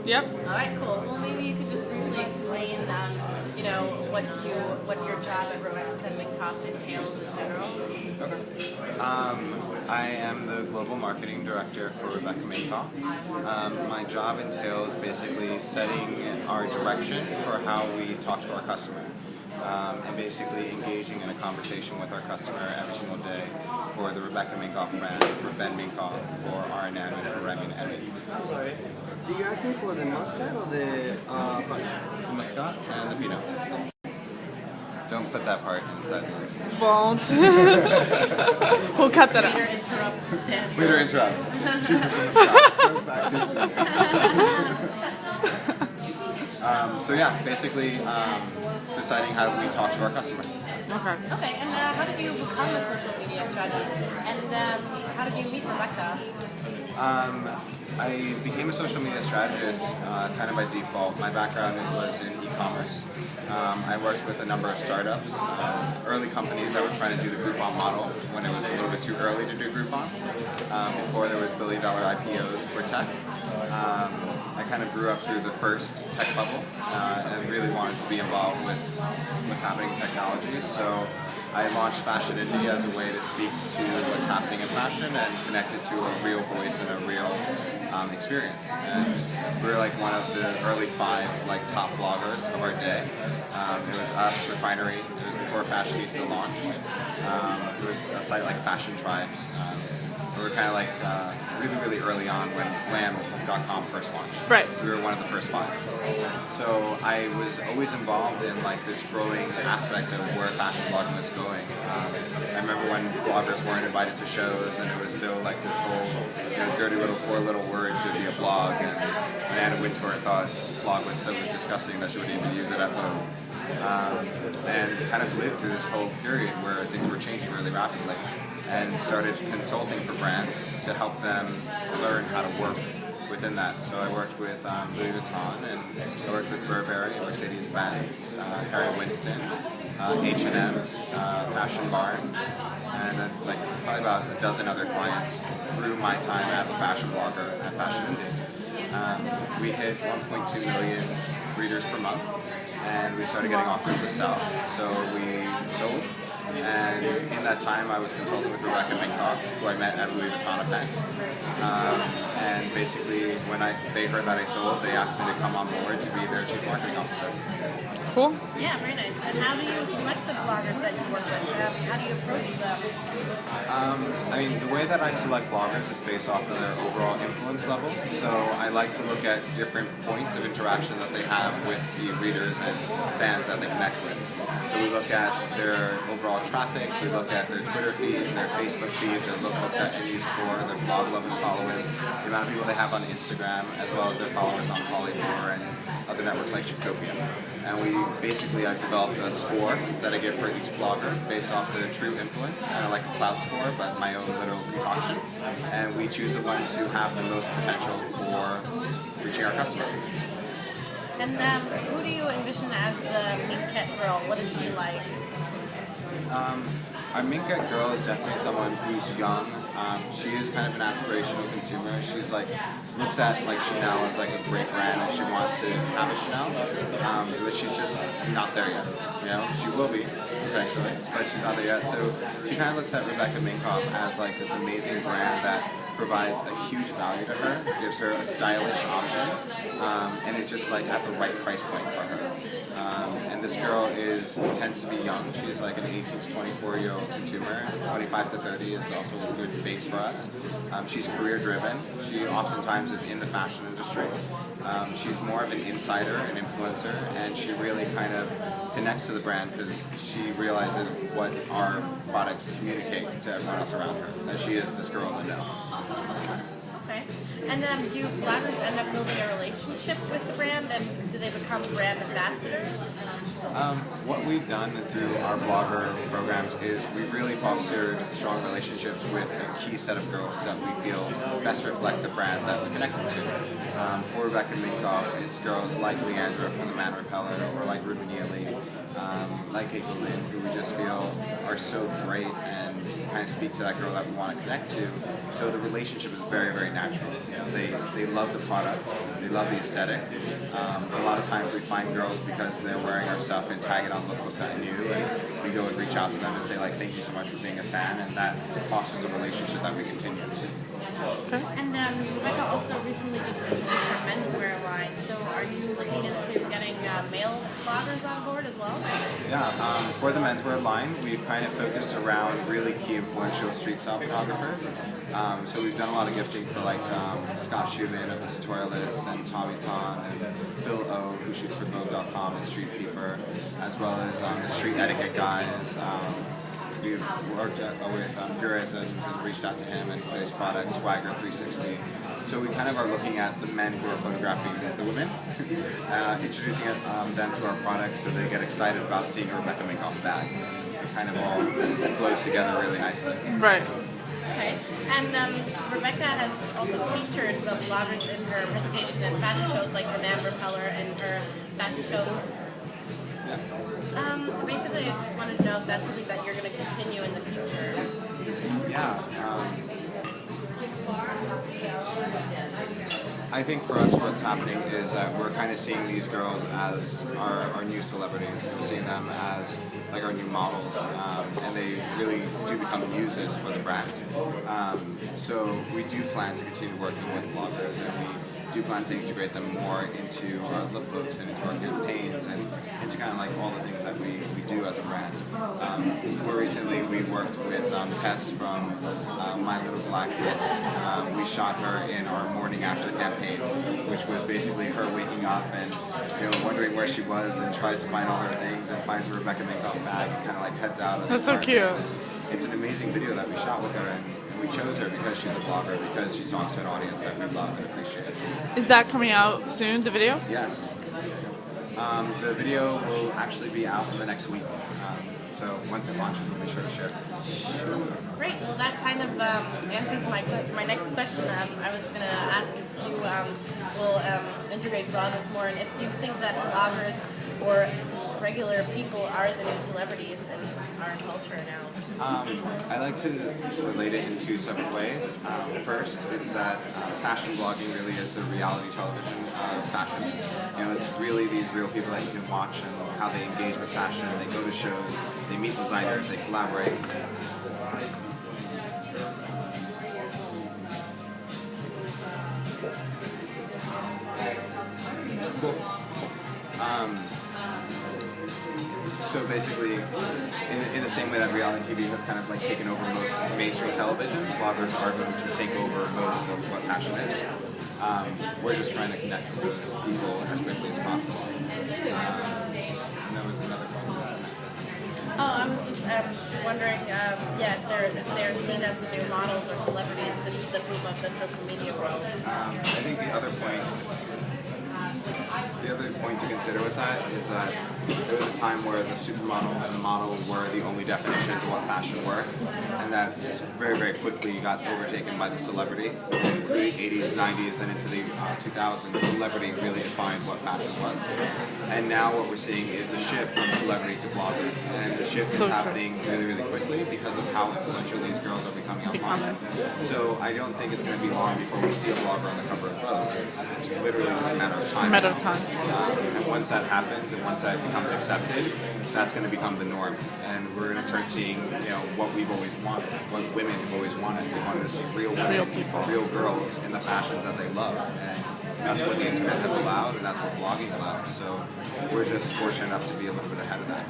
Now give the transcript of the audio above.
Yep. All right, cool. Well, maybe you could just briefly explain, you know, what your job at Rebecca Minkoff entails in general. Okay. I am the Global Marketing Director for Rebecca Minkoff. My job entails basically setting our direction for how we talk to our customer. And basically engaging in a conversation with our customer every single day for the Rebecca Minkoff brand, for Ben Minkoff, for Arnhem, and for Remy and Emmy. I'm sorry. Did you ask me for the muscat or the punch? The Muscat and the Pinot. Don't put that part inside. Won't. We'll cut that out. Waiter interrupts. Dan. Waiter interrupts. Chooses the Muscat. Goes back to so yeah, basically deciding how we talk to our customer. Okay. Okay, and how did you become a social media strategist? And how did you meet Rebecca? I became a social media strategist kind of by default. My background was in e-commerce. I worked with a number of startups, early companies that were trying to do the Groupon model when it was a little bit too early to do Groupon, before there was billion-dollar IPOs for tech. I kind of grew up through the first tech bubble and really wanted to be involved with what's happening in technology. So I launched Fashion Indie as a way to speak to what's happening in fashion and connect it to a real voice and a real experience. And we were like one of the early 5 like top bloggers of our day. It was us, Refinery. It was before Fashionista launched. It was a site like Fashion Tribes. We were kind of like really early on when glam.com first launched. Right. We were one of the first 5. So I was always involved in like this growing aspect of where fashion blogging was going. I remember when bloggers weren't invited to shows and it was still like this whole dirty little 4 little word to be a blog, and Anna Wintour thought blog was so disgusting that she wouldn't even use it at home. And kind of lived through this whole period where things were changing really rapidly, and started consulting for brands to help them learn how to work within that. So I worked with Louis Vuitton, and I worked with Burberry, Mercedes-Benz, Harry Winston, H&M, Fashion Barn, and like probably about a dozen other clients through my time as a fashion blogger at Fashion Indie. We hit 1.2 million readers per month, and we started getting offers to sell. So we sold. And in that time, I was consulting with Rebecca Minkoff, who I met at Louis Vuitton event. And basically, when they heard that I sold, they asked me to come on board to be their chief marketing officer. Cool. Yeah, very nice. And how do you select the bloggers that you work with? How do you approach them? I mean, the way that I select bloggers is based off of their overall influence level. So I like to look at different points of interaction that they have with the readers and fans that they connect with. So we look at their overall traffic, we look at their Twitter feed, their Facebook feed, their look.nu score, their blog love and following, the amount of people they have on Instagram, as well as their followers on Polyvore and other networks like Chictopia. And I've developed a score that I give for each blogger based off their true influence, kind of like a cloud score, but my own little concoction. And we choose the ones who have the most potential for reaching our customer. And who do you envision as the Minket girl? What is she like? Our Minket girl is definitely someone who's young. She is kind of an aspirational consumer. She's like, looks at like Chanel as like a great brand and she wants to have a Chanel, but she's just not there yet. You know, she will be eventually, but she's not there yet. So she kind of looks at Rebecca Minkoff as like this amazing brand that provides a huge value to her, gives her a stylish option, and it's just like at the right price point for her. And this girl tends to be young. She's like an 18 to 24-year-old consumer. 25 to 30 is also a good base for us. She's career driven. She oftentimes is in the fashion industry. She's more of an insider, an influencer, and she really kind of connects to the brand because she realizes what our products communicate to everyone else around her. That she is this girl in the know. Okay. And do bloggers end up building a relationship with the brand, and do they become brand ambassadors? What we've done through our blogger programs is we've really fostered strong relationships with a key set of girls that we feel best reflect the brand that we're connected to. For Rebecca Minkoff, it's girls like Leandra from the Man Repeller, or like Ruben Neely, like Keiko Lynn, who we just feel are so great and kind of speak to that girl that we want to connect to. So the relationship is very, very natural. You know, they love the product, They love the aesthetic. A lot of times we find girls because they're wearing our stuff and tag it on lookbooks that I knew, and we go and reach out to them and say like, thank you so much for being a fan, and that fosters a relationship that we continue. Okay. And Rebecca also recently just introduced her menswear line. So are you looking into getting male bloggers on board as well? Yeah, for the menswear line, we've kind of focused around really key influential street style photographers. So we've done a lot of gifting for like Scott Schumann of the Tutorialists and Tommy Ton and Phil O, who shoots for Vogue.com and Street Peeper, as well as the Street Etiquette guys. We've worked with Gurez and reached out to him and his product, Swagger 360. So we kind of are looking at the men who are photographing the women, introducing them to our products so they get excited about seeing a Rebecca Minkoff bag. It kind of all flows together really nicely. Right. Okay. And Rebecca has also featured the bloggers in her presentation in fashion shows like the Man Repeller and her fashion show. Basically, I just wanted to know if that's something that you're going to continue in the future. Yeah. I think for us what's happening is that we're kind of seeing these girls as our new celebrities. We're seeing them as like our new models, and they really do become muses for the brand. So we do plan to continue working with bloggers, and we do plan to integrate them more into our lookbooks and into our campaigns and into kind of like all the things that we do as a brand. More recently, we worked with Tess from My Little Black Mist. We shot her in our morning after campaign, which was basically her waking up and wondering where she was and tries to find all her things and finds a Rebecca Minkoff bag and kind of like heads out. That's so cute. It's an amazing video that we shot with her, and we chose her because she's a blogger, because she talks to an audience that we love and appreciate. Is that coming out soon, the video? Yes. The video will actually be out in the next week. So once it launches, we'll be sure to share it. Great. Well, that kind of answers my next question. I was going to ask if you will integrate bloggers more, and if you think that bloggers or regular people are the new celebrities in our culture now. I like to relate it in two separate ways. First, it's that fashion blogging really is the reality television of fashion. It's really these real people that you can watch and how they engage with fashion. They go to shows, they meet designers, they collaborate. Cool. So basically, in the same way that reality TV has kind of like taken over most mainstream television, bloggers are going to take over most of what fashion is. We're just trying to connect with those people as quickly as possible. And there was another question. Oh, I was just wondering, if they're seen as the new models or celebrities since the boom of the social media world. I think the other point to consider with that is that there was a time where the supermodel and the model were the only definition to what fashion were, and that's very, very quickly got overtaken by the celebrity. In the 80s, 90s, and into the 2000s, celebrity really defined what fashion was. And now what we're seeing is a shift from celebrity to blogger, and the shift is happening really, really quickly because of how influential these girls are becoming online. So I don't think it's going to be long before we see a blogger on the cover of Vogue. It's literally just a matter of time. And once that happens, and once that becomes accepted, that's going to become the norm. And we're going to start seeing, what we've always wanted, what women have always wanted. They wanted to see real women, real girls in the fashions that they love. And that's what the internet has allowed, and that's what blogging allows. So we're just fortunate enough to be a little bit ahead of that.